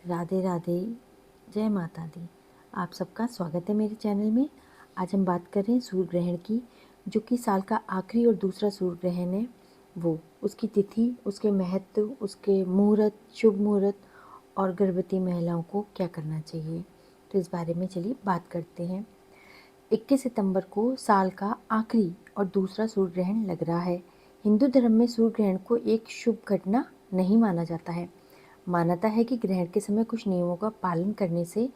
राधे राधे। जय माता दी। आप सबका स्वागत है मेरे चैनल में। आज हम बात कर रहे हैं सूर्य ग्रहण की, जो कि साल का आखिरी और दूसरा सूर्य ग्रहण है। वो उसकी तिथि, उसके महत्व, उसके मुहूर्त, शुभ मुहूर्त और गर्भवती महिलाओं को क्या करना चाहिए, तो इस बारे में चलिए बात करते हैं। 21 सितंबर को साल का आखिरी और दूसरा सूर्य ग्रहण लग रहा है। हिंदू धर्म में सूर्य ग्रहण को एक शुभ घटना नहीं माना जाता है। मान्यता है कि ग्रहण के समय कुछ नियमों का पालन करने से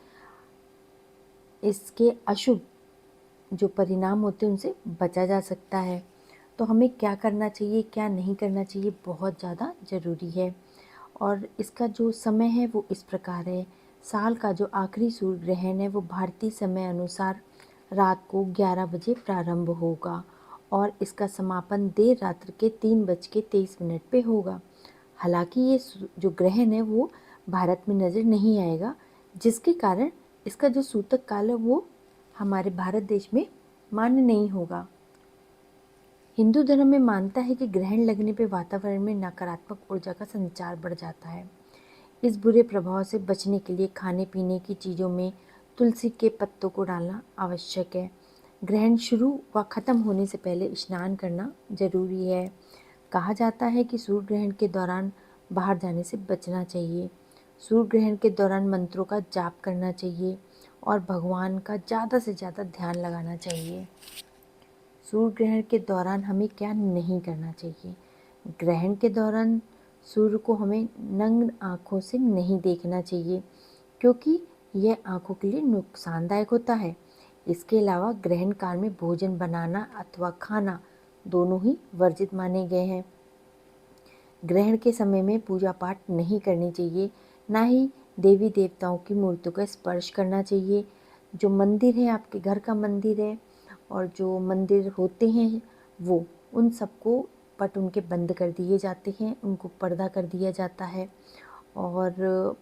इसके अशुभ जो परिणाम होते हैं उनसे बचा जा सकता है। तो हमें क्या करना चाहिए, क्या नहीं करना चाहिए, बहुत ज़्यादा ज़रूरी है। और इसका जो समय है वो इस प्रकार है। साल का जो आखिरी सूर्य ग्रहण है वो भारतीय समय अनुसार रात को 11 बजे प्रारंभ होगा और इसका समापन देर रात्र के 3:23 पे होगा। हालांकि ये जो ग्रहण है वो भारत में नज़र नहीं आएगा, जिसके कारण इसका जो सूतक काल है वो हमारे भारत देश में मान्य नहीं होगा। हिंदू धर्म में मानता है कि ग्रहण लगने पर वातावरण में नकारात्मक ऊर्जा का संचार बढ़ जाता है। इस बुरे प्रभाव से बचने के लिए खाने पीने की चीज़ों में तुलसी के पत्तों को डालना आवश्यक है। ग्रहण शुरू व ख़त्म होने से पहले स्नान करना जरूरी है। कहा जाता है कि सूर्य ग्रहण के दौरान बाहर जाने से बचना चाहिए। सूर्य ग्रहण के दौरान मंत्रों का जाप करना चाहिए और भगवान का ज़्यादा से ज़्यादा ध्यान लगाना चाहिए। सूर्य ग्रहण के दौरान हमें क्या नहीं करना चाहिए। ग्रहण के दौरान सूर्य को हमें नग्न आँखों से नहीं देखना चाहिए, क्योंकि यह आँखों के लिए नुकसानदायक होता है। इसके अलावा ग्रहण काल में भोजन बनाना अथवा खाना दोनों ही वर्जित माने गए हैं। ग्रहण के समय में पूजा पाठ नहीं करनी चाहिए, ना ही देवी देवताओं की मूर्तियों का स्पर्श करना चाहिए। जो मंदिर है, आपके घर का मंदिर है और जो मंदिर होते हैं वो उन सबको पट उनके बंद कर दिए जाते हैं, उनको पर्दा कर दिया जाता है। और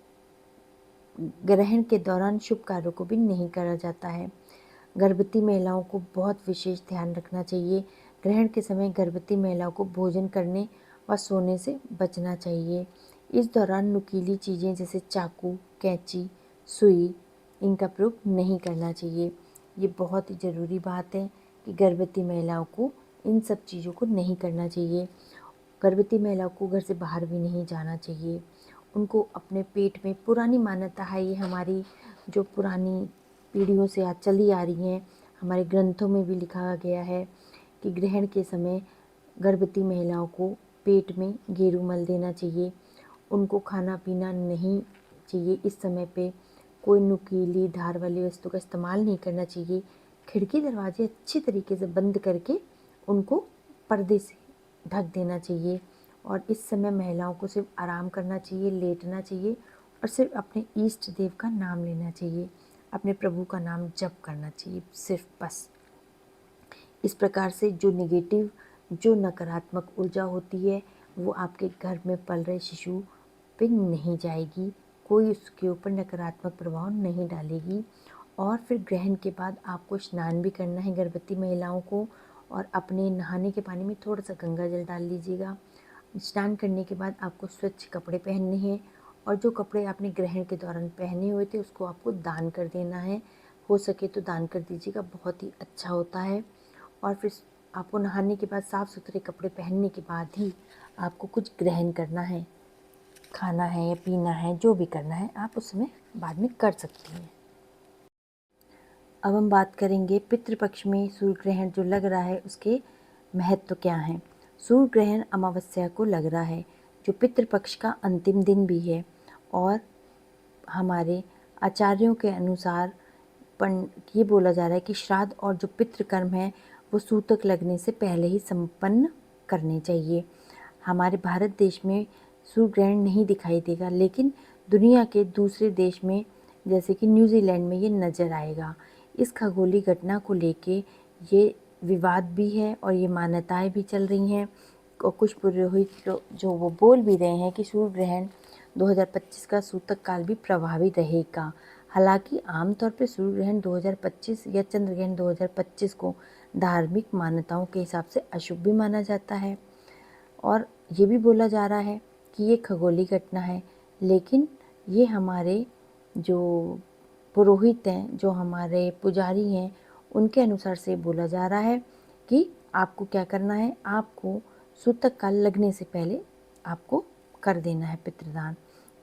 ग्रहण के दौरान शुभ कार्यों को भी नहीं करा जाता है। गर्भवती महिलाओं को बहुत विशेष ध्यान रखना चाहिए। ग्रहण के समय गर्भवती महिलाओं को भोजन करने व सोने से बचना चाहिए। इस दौरान नुकीली चीज़ें जैसे चाकू, कैंची, सुई, इनका प्रयोग नहीं करना चाहिए। ये बहुत ही ज़रूरी बात है कि गर्भवती महिलाओं को इन सब चीज़ों को नहीं करना चाहिए। गर्भवती महिलाओं को घर से बाहर भी नहीं जाना चाहिए। उनको अपने पेट में, पुरानी मान्यता है ये हमारी, जो पुरानी पीढ़ियों से आज चली आ रही हैं, हमारे ग्रंथों में भी लिखा गया है कि ग्रहण के समय गर्भवती महिलाओं को पेट में गेरू मल देना चाहिए। उनको खाना पीना नहीं चाहिए। इस समय पे कोई नुकीली धार वाली वस्तु का इस्तेमाल नहीं करना चाहिए। खिड़की दरवाजे अच्छी तरीके से बंद करके उनको पर्दे से ढक देना चाहिए। और इस समय महिलाओं को सिर्फ आराम करना चाहिए, लेटना चाहिए और सिर्फ अपने इष्ट देव का नाम लेना चाहिए, अपने प्रभु का नाम जप करना चाहिए, सिर्फ बस। इस प्रकार से जो नेगेटिव, जो नकारात्मक ऊर्जा होती है वो आपके घर में पल रहे शिशु पे नहीं जाएगी, कोई उसके ऊपर नकारात्मक प्रभाव नहीं डालेगी। और फिर ग्रहण के बाद आपको स्नान भी करना है गर्भवती महिलाओं को, और अपने नहाने के पानी में थोड़ा सा गंगा जल डाल लीजिएगा। स्नान करने के बाद आपको स्वच्छ कपड़े पहनने हैं और जो कपड़े आपने ग्रहण के दौरान पहने हुए थे उसको आपको दान कर देना है। हो सके तो दान कर दीजिएगा, बहुत ही अच्छा होता है। और फिर आपको नहाने के बाद साफ़ सुथरे कपड़े पहनने के बाद ही आपको कुछ ग्रहण करना है, खाना है या पीना है, जो भी करना है आप उसमें बाद में कर सकती हैं। अब हम बात करेंगे पितृपक्ष में सूर्य ग्रहण जो लग रहा है उसके महत्व क्या हैं। सूर्य ग्रहण अमावस्या को लग रहा है, जो पितृपक्ष का अंतिम दिन भी है। और हमारे आचार्यों के अनुसार ये बोला जा रहा है कि श्राद्ध और जो पितृकर्म है वो सूतक लगने से पहले ही संपन्न करने चाहिए। हमारे भारत देश में सूर्य ग्रहण नहीं दिखाई देगा, लेकिन दुनिया के दूसरे देश में जैसे कि न्यूजीलैंड में ये नज़र आएगा। इस खगोलीय घटना को लेके ये विवाद भी है और ये मान्यताएं भी चल रही हैं। और कुछ पुरोहित जो वो बोल भी रहे हैं कि सूर्य ग्रहण 2025 का सूतक काल भी प्रभावी रहेगा। हालांकि आमतौर पर सूर्य ग्रहण 2025 या चंद्र ग्रहण 2025 को धार्मिक मान्यताओं के हिसाब से अशुभ भी माना जाता है। और ये भी बोला जा रहा है कि ये खगोलीय घटना है, लेकिन ये हमारे जो पुरोहित हैं, जो हमारे पुजारी हैं, उनके अनुसार से बोला जा रहा है कि आपको क्या करना है, आपको सूतक काल लगने से पहले आपको कर देना है पितृदान।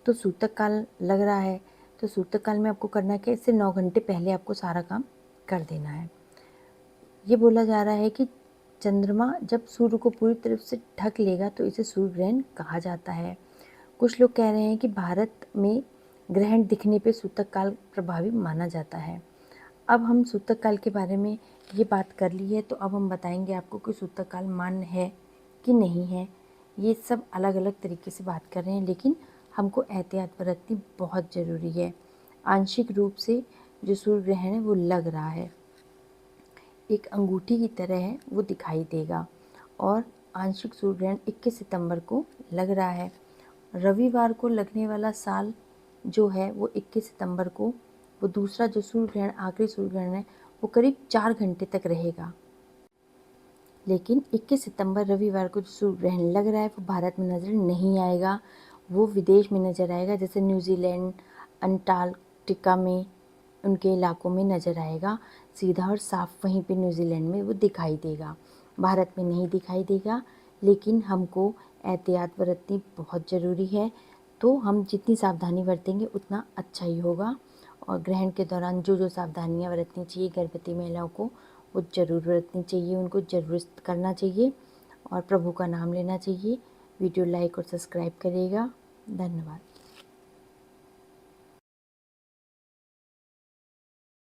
तो सूतक काल लग रहा है, तो सूतक काल में आपको करना क्या है, इससे 9 घंटे पहले आपको सारा काम कर देना है। ये बोला जा रहा है कि चंद्रमा जब सूर्य को पूरी तरफ से ढक लेगा तो इसे सूर्य ग्रहण कहा जाता है। कुछ लोग कह रहे हैं कि भारत में ग्रहण दिखने पे सूतक काल प्रभावी माना जाता है। अब हम सूतक काल के बारे में ये बात कर ली है, तो अब हम बताएंगे आपको कि सूतक काल मान्य है कि नहीं है। ये सब अलग अलग तरीके से बात कर रहे हैं, लेकिन हमको एहतियात बरतनी बहुत ज़रूरी है। आंशिक रूप से जो सूर्य ग्रहण है वो लग रहा है, एक अंगूठी की तरह है, वो दिखाई देगा। और आंशिक सूर्य ग्रहण 21 सितंबर को लग रहा है। रविवार को लगने वाला साल जो है वो 21 सितंबर को, वो दूसरा जो सूर्य ग्रहण, आखिरी सूर्य ग्रहण है, वो करीब 4 घंटे तक रहेगा। लेकिन 21 सितंबर रविवार को जो सूर्य ग्रहण लग रहा है वो भारत में नज़र नहीं आएगा, वो विदेश में नज़र आएगा, जैसे न्यूजीलैंड, अंटार्कटिका में, उनके इलाकों में नज़र आएगा सीधा और साफ। वहीं पे न्यूजीलैंड में वो दिखाई देगा, भारत में नहीं दिखाई देगा। लेकिन हमको एहतियात बरतनी बहुत ज़रूरी है, तो हम जितनी सावधानी बरतेंगे उतना अच्छा ही होगा। और ग्रहण के दौरान जो जो सावधानियाँ बरतनी चाहिए गर्भवती महिलाओं को, वो ज़रूर बरतनी चाहिए, उनको ज़रूर करना चाहिए और प्रभु का नाम लेना चाहिए। वीडियो लाइक और सब्सक्राइब करिएगा। धन्यवाद।